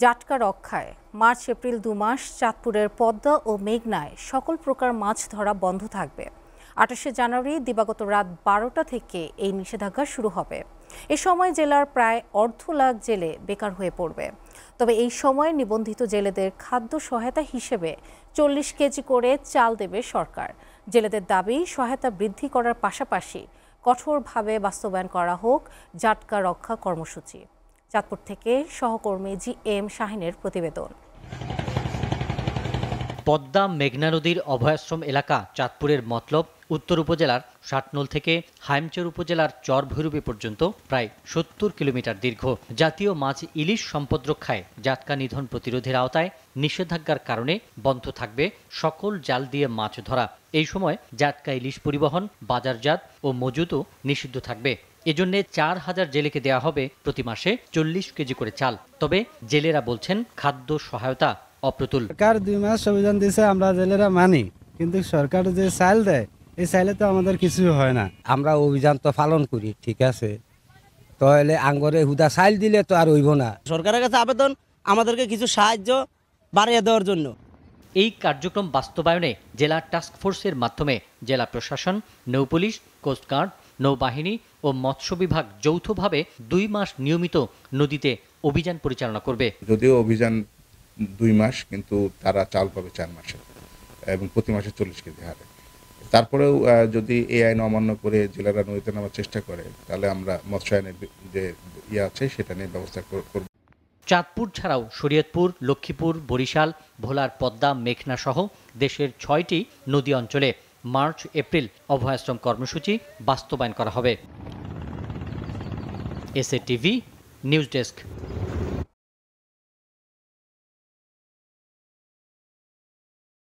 জাটকা রক্ষায় March April 2 মাস চাঁদপুরের পদ্মা ও মেঘনায় সকল প্রকার মাছ ধরা বন্ধ থাকবে। 28শে জানুয়ারি দিবাগত রাত 12টা থেকে এই নিষেধাজ্ঞা শুরু হবে। এ সময় জেলার প্রায় অর্ধ লাখ জেলে বেকার হয়ে পড়বে। তবে এই সময় নিবন্ধিত জেলেদের খাদ্য সহায়তা হিসেবে 40 কেজি করে চাল দেবে সরকার। জেলেদের দাবি সহায়তা বৃদ্ধি করার পাশাপাশি কঠোরভাবে বাস্তবায়ন করা হোক জাটকা রক্ষা কর্মসূচি। চাঁদপুর থেকে সহকর্মী GM শাহিনের প্রতিবেদন। পদ্মা মেঘনা নদীর অভয়াশ্রম এলাকা চাঁদপুরের মতলব উত্তর উপজেলার ষাটনল থেকে হাইমচর উপজেলার চরভৈরবী পর্যন্ত প্রায় 70 কিলোমিটার দীর্ঘ। জাতীয় মাছ ইলিশ সম্পদ রক্ষায় জাটকা নিধন প্রতিরোধের আওতায় নিষেধাজ্ঞার কারণে বন্ধ থাকবে সকল জাল দিয়ে মাছ ধরা। এই সময় জাটকা ইলিশ পরিবহন, বাজারজাত ও মজুতও নিষিদ্ধ থাকবে। এজন্য 4000 জেলেকে দেওয়া হবে প্রতি মাসে 40 কেজি করে চাল। তবে জেলেরা বলছেন খাদ্য সহায়তা অপ্রতুল। সরকার 2 মাস অভিযান দিয়েছে, আমরা জেলেরা মানি, কিন্তু সরকার যে চাল দেয় এই চাইলে তো আমাদের কিছু হয় না। আমরা অভিযান তো পালন করি, ঠিক আছে, তাহলে আঙ্গরে হুদা চাল দিলে তো আর হইব না। সরকারের কাছে আবেদন আমাদেরকে কিছু সাহায্য বাড়িয়ে দেওয়ার জন্য। এই কার্যক্রম বাস্তবায়নে জেলা টাস্কফোর্সের মাধ্যমে জেলা প্রশাসন, নৌপুলিশ, কোস্টগার্ড, নৌবাহিনী ও মৎস্য বিভাগ যৌথভাবে 2 মাস নিয়মিত নদীতে অভিযান পরিচালনা করবে। যদিও অভিযান 2 মাস, কিন্তু তারা চাল পাবে 4 মাসে এবং প্রতি মাসে 40 কেজি হারে। তারপরেও যদি এই আইন অমান্য করে জেলারা নদীতে নামার চেষ্টা করে, তাহলে আমরা মৎস্য আইনের যে আছে সেটা নিয়ে ব্যবস্থা করব। চাঁদপুর ছাড়াও শরীয়তপুর, লক্ষ্মীপুর, বরিশাল, ভোলার পদ্মা, মেঘনা সহ দেশের 6টি নদী অঞ্চলে মার্চ এপ্রিল অভয়াশ্রম কর্মসূচি বাস্তবায়ন করা হবে। SA TV news desk.